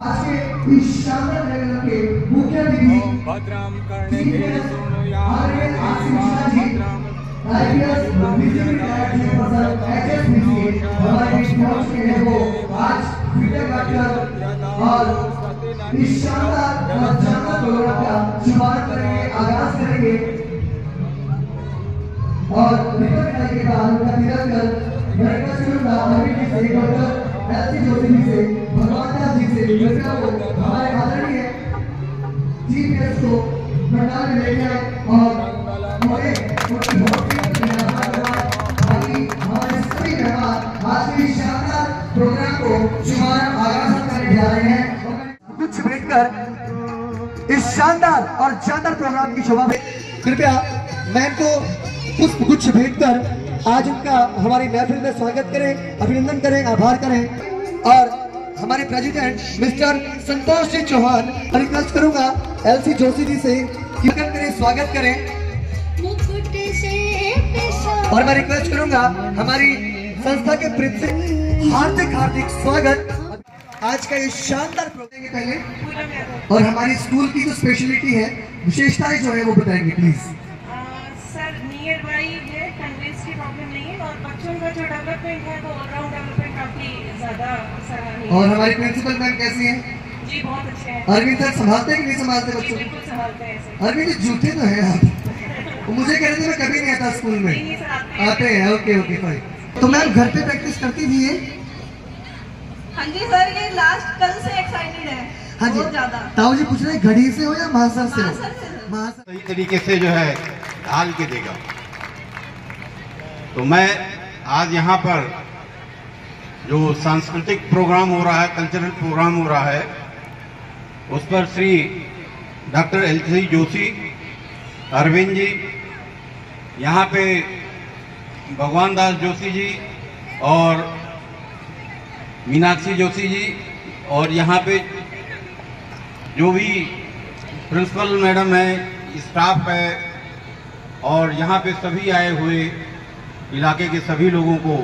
आज के इस शानदार कार्यक्रम के मुख्य अतिथि भद्रम कर्णे आर्य Ashish ji IPS BJP director person एचएसपीसी हमारे पहुंच के हैं वो आज वीडियो काटकर और इस शानदार प्रोग्राम का शुभारंभ करेंगे, आगाज करेंगे और रिबन कटाई के बाद उनका तिलक कर मैं रिक्वेस्ट करूंगा अभी से डॉक्टर एलसी जोशी जी से भगवान दास जी से कृपया वो हमारे आदरणीय चीफ गेस्ट को पंडाल में लेके आए और हमारे हमारे सभी मेहमान आज के शानदार प्रोग्राम को शुभारंभ आगाज करने जा रहे हैं। कुछ बैठकर इस शानदार और जानदार प्रोग्राम की शोभा में कृपया मैम को पुष्प गुच्छ भेंटकर आज उनका हमारी महफिल में स्वागत करें, अभिनंदन करें, आभार करें और हमारे president mister Santosh ji Chauhan request करूंगा एलसी जोशी जी से कीर्तन करें, स्वागत करें और मैं रिक्वेस्ट करूंगा हमारी संस्था के प्रिंसिपल हार्दिक स्वागत आज का ये शानदार प्रोग्राम के पहले और हमारी स्कूल की जो स्पेशलिटी है, विशेषताएं जो है वो बताएंगे प्लीज। सर नियर बाई है, कन्वेंस की प्रॉब्लम नहीं है और बच्चों का जो डेवलपमेंट है वो ऑलराउंड डेवलपमेंट काफी ज्यादा सराहनीय है। और हमारी प्रिंसिपल मैम कैसी हैं? जी बहुत अच्छे हैं। अरविंद सर संभालते हैं कि नहीं संभालते बच्चों को? बिल्कुल संभालते हैं सर। अरविंद जूते तो है आप, वो मुझे कह रहे थे मैं कभी नहीं आता स्कूल में। नहीं सर आते हैं, ओके ओके फाइन। तो मैम घर पे प्रैक्टिस करती थी ये? हाँ जी सर, ये लास्ट कल से एक्साइटेड है हाँ जी। बहुत ज्यादा। ताऊ जी पूछ रहे हैं घड़ी से हो या महासर से हो? महासर से। महासर। सही तरीके से जो है ढाल के देगा। तो मैं आज यहाँ पर जो सांस्कृतिक प्रोग्राम हो रहा है, कल्चरल प्रोग्राम हो रहा है, उस पर श्री डॉक्टर एलसी जोशी, अरविंद जी, यहाँ पे भगवान दास जोशी जी और मीनाक्षी जोशी जी और यहाँ पे जो भी प्रिंसिपल मैडम है, स्टाफ है और यहाँ पे सभी आए हुए इलाके के सभी लोगों को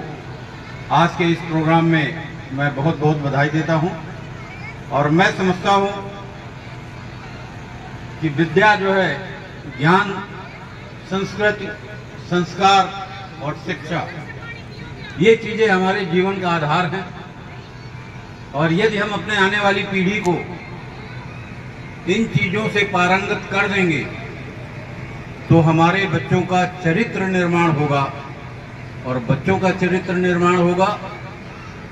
आज के इस प्रोग्राम में मैं बहुत बहुत बधाई देता हूँ। और मैं समझता हूँ कि विद्या जो है ज्ञान, संस्कृति, संस्कार और शिक्षा, ये चीज़ें हमारे जीवन का आधार हैं और यदि हम अपने आने वाली पीढ़ी को इन चीज़ों से पारंगत कर देंगे तो हमारे बच्चों का चरित्र निर्माण होगा और बच्चों का चरित्र निर्माण होगा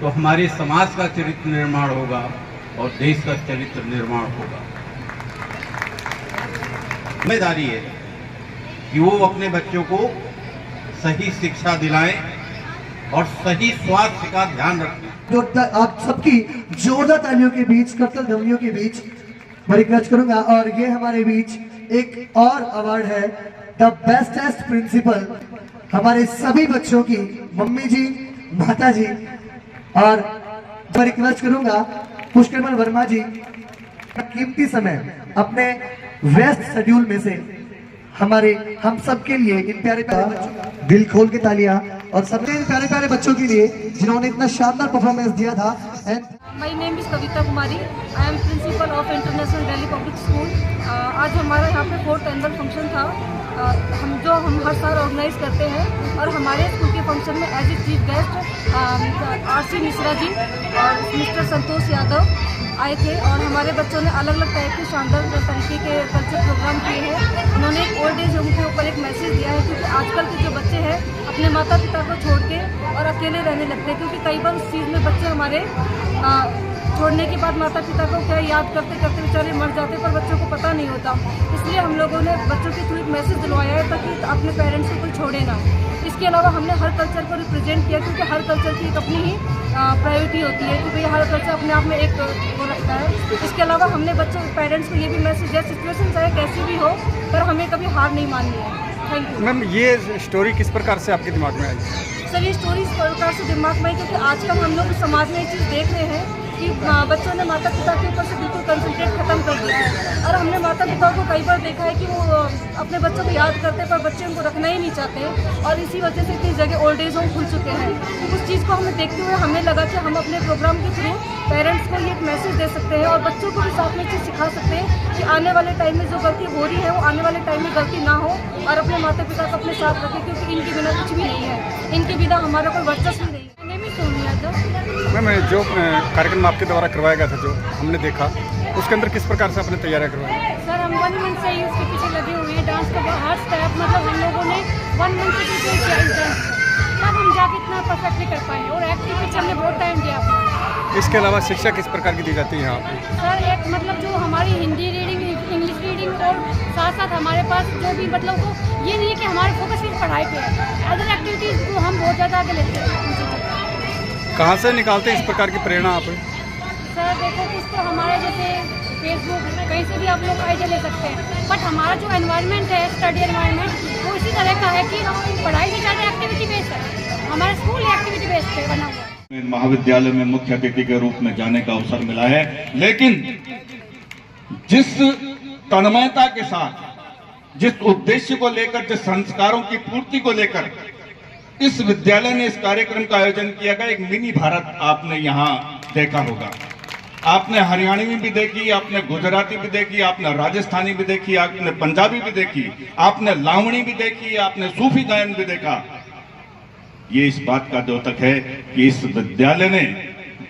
तो हमारे समाज का चरित्र निर्माण होगा और देश का चरित्र निर्माण होगा। जिम्मेदारी है कि वो अपने बच्चों को सही शिक्षा दिलाएं और सही स्वास्थ्य का ध्यान रखें। आप सबकी जोरदार तालियों के बीच, करतल ध्वनियों के बीच मैं रिक्वेस्ट करूंगा और ये हमारे बीच एक और अवार्ड है, द बेस्टेस्ट प्रिंसिपल, हमारे सभी बच्चों की मम्मी जी, माता जी और मैं रिक्वेस्ट करूंगा पुष्करमल वर्मा जी कीमती समय अपने व्यस्त शेड्यूल में से हमारे हम सब के लिए इन प्यारे प्यारे बच्चों का दिल खोल के तालियां और सबने इन प्यारे प्यारे बच्चों के लिए जिन्होंने इतना शानदार परफॉर्मेंस दिया था। My name is Kavita Kumari, I am principle of international Delhi public school. आज हमारा यहाँ पे 4th एनुअल फंक्शन था, हम हर साल ऑर्गेनाइज करते हैं और हमारे स्कूल के फंक्शन में as a chief guest RC Mishra ji और मिस्टर संतोष यादव आए थे और हमारे बच्चों ने अलग अलग टाइप के शानदार तरीके के कल्चर प्रोग्राम किए हैं। उन्होंने एक ओल्ड एज होम के ऊपर एक मैसेज दिया है क्योंकि आजकल के जो बच्चे हैं अपने माता पिता को छोड़ के और अकेले रहने लगते हैं, क्योंकि कई बार उस चीज़ में बच्चे हमारे छोड़ने के बाद माता पिता को क्या याद करते करते बेचारे मर जाते पर बच्चों को पता नहीं होता। इसलिए हम लोगों ने बच्चों के थ्रू एक मैसेज दिलवाया है ताकि अपने पेरेंट्स को कोई छोड़े ना। इसके अलावा हमने हर कल्चर को रिप्रेजेंट किया क्योंकि हर कल्चर की एक अपनी ही प्रायोरिटी होती है कि भाई हर कल्चर अपने आप में एक वो रखता है। इसके अलावा हमने बच्चों पेरेंट्स को ये भी मैसेज दिया, सिचुएशन चाहे कैसी भी हो पर हमें कभी हार नहीं माननी है। Thank you ma'am. ये स्टोरी किस प्रकार से आपके दिमाग में आई? सर ये स्टोरी इस प्रकार से दिमाग में आई क्योंकि आजकल हम लोग समाज में ये चीज़ देख रहे हैं कि बच्चों ने माता पिता के ऊपर से बिल्कुल कंसंट्रेट खत्म कर दिया है और हमने माता माता पिताओं को कई बार देखा है कि वो अपने बच्चों को याद करते हैं पर बच्चे उनको रखना ही नहीं चाहते और इसी वजह से इतनी जगह ओल्ड एज होम खुल चुके हैं। उस चीज़ को हमें देखते हुए हमें लगा कि हम अपने प्रोग्राम के थ्रू पेरेंट्स को ये एक मैसेज दे सकते हैं और बच्चों को भी साथ में चीज़ सिखा सकते हैं कि आने वाले टाइम में जो गलती हो रही है वो आने वाले टाइम में गलती ना हो और अपने माता पिता को अपने साथ रखें, क्योंकि इनके बिना कुछ भी नहीं है, इनके बिना हमारा कोई वर्चस्व नहीं है। मैंने भी सुन लिया था मैम, जो कार्यक्रम आपके द्वारा करवाया गया था, जो हमने देखा, उसके अंदर किस प्रकार से आपने तैयारियां करवाई? सर हम 1 मंथ से ही उसके पीछे लगे हुए हैं। डांस का हर स्टेप मतलब हम लोगों ने 1 मंथ से पीछे किया इस डांस को, तब हम जाके इतना परफेक्टली कर पाए और एक्टिव पीछे हमने बहुत टाइम दिया अपना। इसके अलावा शिक्षा किस प्रकार की दी जाती है यहाँ पे? सर एक मतलब जो हमारी हिंदी रीडिंग, इंग्लिश रीडिंग और साथ साथ हमारे पास जो भी मतलब वो ये नहीं है कि हमारे फोकस सिर्फ पढ़ाई पे है, अदर एक्टिविटीज़ को हम बहुत ज़्यादा आगे लेते हैं। कहाँ से निकालते हैं इस प्रकार की प्रेरणा आप? सर देखो कुछ तो हमारे जैसे फेसबुक कहीं से भी आप लोग आइडिया ले सकते हैं, बट हमारा जो एनवायरनमेंट है, स्टडी एनवायरनमेंट, वो इसी तरह का है कि पढ़ाई से ज़्यादा एक्टिविटी बेस्ड है, हमारा स्कूल एक्टिविटी बेस्ड पे बना हुआ है। महाविद्यालय में मुख्य अतिथि के रूप में जाने का अवसर मिला है, लेकिन जिस तन्मयता के साथ, जिस उद्देश्य को लेकर, जिस संस्कारों की पूर्ति को लेकर इस विद्यालय ने इस कार्यक्रम का आयोजन किया गया, एक मिनी भारत आपने यहाँ देखा होगा। आपने हरियाणवी भी देखी, आपने गुजराती भी देखी, आपने राजस्थानी भी देखी, आपने पंजाबी भी देखी, आपने लावणी भी देखी, आपने सूफी गायन भी देखा। ये इस बात का द्योतक है कि इस विद्यालय ने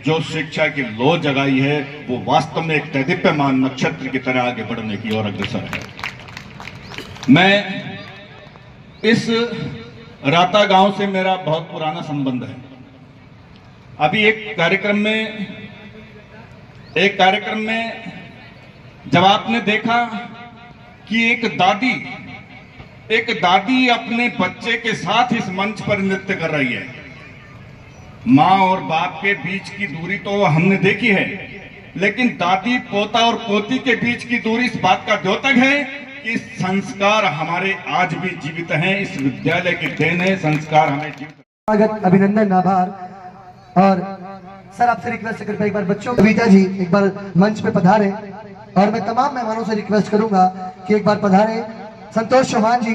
जो शिक्षा की लौ जगाई है वो वास्तव में एक दैदीप्यमान नक्षत्र की तरह आगे बढ़ने की ओर अग्रसर है। मैं इस राता गांव से मेरा बहुत पुराना संबंध है। अभी एक कार्यक्रम में जब आपने देखा कि एक दादी अपने बच्चे के साथ इस मंच पर नृत्य कर रही है, माँ और बाप के बीच की दूरी तो हमने देखी है, लेकिन दादी पोता और पोती के बीच की दूरी इस बात का द्योतक है कि संस्कार हमारे आज भी जीवित हैं। इस विद्यालय की देन है, संस्कार हमें जीवित। स्वागत, अभिनंदन, आभार। और सर आपसे रिक्वेस्ट करता एक बार बच्चों, कविता जी एक बार मंच पे पधारें और मैं तमाम मेहमानों से रिक्वेस्ट करूंगा कि एक बार पधारें। संतोष चौहान जी।